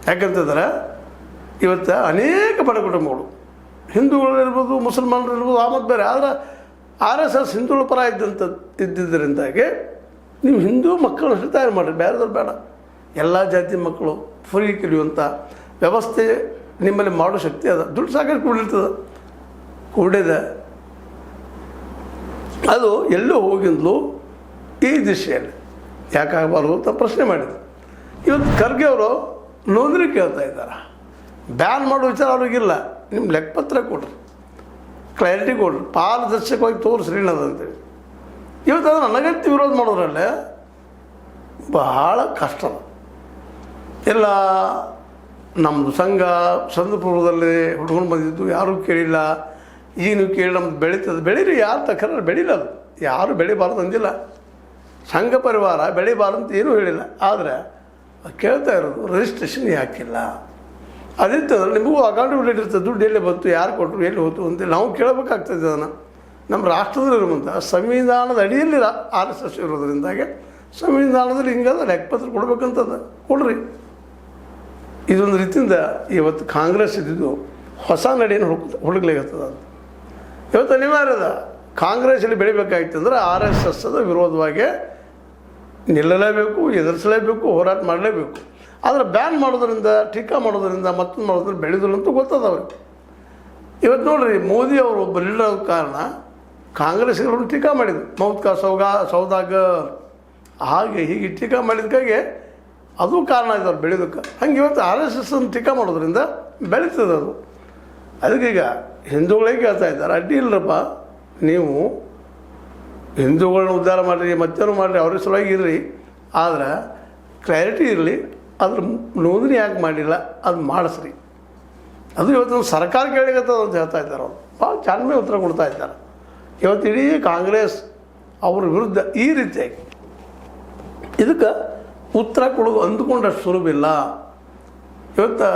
ಯಾಕಂತಂದ್ರೆ ಇವತ್ತು ಅನೇಕ ಬಡ ಕುಟುಂಬಗಳು ಹಿಂದೂಗಳಿರ್ಬೋದು, ಮುಸಲ್ಮಾನರಿರ್ಬೋದು, ಆ ಮತ್ತು ಬೇರೆ. ಆದರೆ RSS ಹಿಂದೂಗಳ ಪರ ಇದ್ದಿದ್ದರಿಂದಾಗಿ ನೀವು ಹಿಂದೂ ಮಕ್ಕಳನ್ನು ತಯಾರು ಮಾಡಿರಿ, ಬೇರೆದವ್ರು ಬೇಡ. ಎಲ್ಲ ಜಾತಿ ಮಕ್ಕಳು ಫ್ರೀ ಕಲಿಯುವಂಥ ವ್ಯವಸ್ಥೆ ನಿಮ್ಮಲ್ಲಿ ಮಾಡೋ ಶಕ್ತಿ ಅದ. ದುಡ್ಡು ಸಾಕಷ್ಟು ಕೂಡಿರ್ತದೆ, ಕೂಡಿದೆ. ಅದು ಎಲ್ಲೂ ಹೋಗಿಂದಲೂ ಈ ದಿಶೆಯಲ್ಲಿ ಯಾಕಾಗಬಾರ್ದು ಅಂತ ಪ್ರಶ್ನೆ ಮಾಡಿದ್ರು. ಇವತ್ತು ಖರ್ಗೆ ಅವರು ನೋಂದಣಿ ಕೇಳ್ತಾ ಇದ್ದಾರೆ. ಬ್ಯಾನ್ ಮಾಡೋ ವಿಚಾರ ಅವ್ರಿಗಿಲ್ಲ. ನಿಮ್ಮ ಲೆಕ್ಕಪತ್ರ ಕೊಡ್ರಿ, ಕ್ಲಾರಿಟಿ ಕೊಡ್ರಿ, ಪಾರದರ್ಶಕವಾಗಿ ತೋರಿಸ್ರಿ ಅನ್ನೋದಂತೇಳಿ. ಇವತ್ತು ಅದನ್ನು ಅನಗತ್ಯ ವಿರೋಧ ಮಾಡೋದ್ರಲ್ಲೇ ಬಹಳ ಕಷ್ಟ. ಎಲ್ಲ ನಮ್ಮದು ಸಂಘ ಸಂದಪುರದಲ್ಲಿ ಹುಡ್ಕೊಂಡು ಬಂದಿದ್ದು ಯಾರೂ ಕೇಳಿಲ್ಲ. ಈಗ ನೀವು ಕೇಳಿ ನಮ್ದು ಬೆಳೀತದೆ, ಬೆಳೀರಿ. ಯಾರು ತಕ್ಕರ ಬೆಳೀಲ್ಲ, ಅದು ಯಾರು ಬೆಳಿಬಾರ್ದು ಅಂದಿಲ್ಲ. ಸಂಘ ಪರಿವಾರ ಬೆಳಿಬಾರ್ದು ಅಂತ ಏನೂ ಹೇಳಿಲ್ಲ. ಆದರೆ ಕೇಳ್ತಾ ಇರೋದು ರಿಜಿಸ್ಟ್ರೇಷನ್ ಯಾಕಿಲ್ಲ, ಅದಿರ್ತದೆ. ನಿಮಗೂ ಅಕೌಂಟಬಿಲಿಟಿ ಇರ್ತದೆ. ದುಡ್ಡು ಎಲ್ಲಿ ಬಂತು, ಯಾರು ಕೊಟ್ಟರು, ಎಲ್ಲಿ ಹೋಯ್ತು ಅಂತ ನಾವು ಕೇಳಬೇಕಾಗ್ತದೆ. ಅದನ್ನು ನಮ್ಮ ರಾಷ್ಟ್ರದಲ್ಲಿರುವಂಥ ಸಂವಿಧಾನದ ಅಡಿಯಲ್ಲಿ RSS ಇರೋದ್ರಿಂದಾಗೆ ಸಂವಿಧಾನದಲ್ಲಿ ಹಿಂಗಾದ ಲೆಕ್ಕಪತ್ರ ಕೊಡ್ಬೇಕಂತದ, ಕೊಡ್ರಿ. ಇದೊಂದು ರೀತಿಯಿಂದ ಇವತ್ತು ಕಾಂಗ್ರೆಸ್ ಇದ್ದಿದ್ದು ಹೊಸ ನಡೆಯನ್ನು ಹುಡುಕ್ಲಿಕ್ಕತ್ತದ ಅಂತ ಇವತ್ತು ಅನಿವಾರ್ಯದ. ಕಾಂಗ್ರೆಸ್ಸಲ್ಲಿ ಬೆಳಿಬೇಕಾಗಿತ್ತು ಅಂದರೆ RSS ವಿರೋಧವಾಗಿ ನಿಲ್ಲಲೇಬೇಕು, ಎದುರಿಸಲೇಬೇಕು, ಹೋರಾಟ ಮಾಡಲೇಬೇಕು. ಆದರೆ ಬ್ಯಾನ್ ಮಾಡೋದ್ರಿಂದ, ಟೀಕಾ ಮಾಡೋದ್ರಿಂದ, ಮತ್ತೊಂದು ಮಾಡೋದ್ರಿಂದ ಬೆಳೆದಿಲ್ಲಂತೂ ಗೊತ್ತದ ಅವ್ರಿಗೆ. ಇವತ್ತು ನೋಡ್ರಿ, ಮೋದಿ ಅವರು ಒಬ್ಬ ಲೀಡರ್ ಆದ ಕಾರಣ ಕಾಂಗ್ರೆಸ್ಗಳನ್ನು ಟೀಕಾ ಮಾಡಿದ್ರು. ಮೌತ್ ಕಾ ಸೌದಾಗರ್ ಹಾಗೆ ಹೀಗೆ ಟೀಕಾ ಮಾಡಿದಕ್ಕಾಗಿ ಅದು ಕಾರಣ ಆಯ್ತು ಅವ್ರು ಬೆಳೆಯೋದಕ್ಕೆ. ಹಂಗೆ ಇವತ್ತು RSS ಟೀಕಾ ಮಾಡೋದ್ರಿಂದ ಬೆಳೀತದೆ ಅದು. ಅದಕ್ಕೀಗ ಹಿಂದೂಗಳಿಗೆ ಕೇಳ್ತಾ ಇದ್ದಾರೆ, ಅಡ್ಡಿ ಇಲ್ಲರಪ್ಪ, ನೀವು ಹಿಂದೂಗಳನ್ನ ಉದ್ಧಾರ ಮಾಡಿರಿ, ಮತ್ತೇನು ಮಾಡಿರಿ, ಅವ್ರ ಸಲುವಾಗಿ ಇರ್ರಿ. ಆದರೆ ಕ್ಲಾರಿಟಿ ಇರಲಿ, ಅದ್ರ ನೋಂದಣಿ ಯಾಕೆ ಮಾಡಿಲ್ಲ, ಅದು ಮಾಡಿಸ್ರಿ. ಅದು ಇವತ್ತು ಸರ್ಕಾರ ಕೇಳಿಗತ್ತದ ಅಂತ ಹೇಳ್ತಾ ಇದ್ದಾರೆ. ಅವರು ಭಾಳ ಚೆನ್ನಾಗಿ ಉತ್ತರ ಕೊಡ್ತಾ ಇದ್ದಾರೆ. ಇವತ್ತು ಇಡೀ ಕಾಂಗ್ರೆಸ್ ಅವ್ರ ವಿರುದ್ಧ ಈ ರೀತಿಯಾಗಿ ಇದಕ್ಕೆ ಉತ್ತರ ಕೊಡೋದು ಅಂದುಕೊಂಡಷ್ಟು ಸುಲಭ ಇಲ್ಲ. ಇವತ್ತು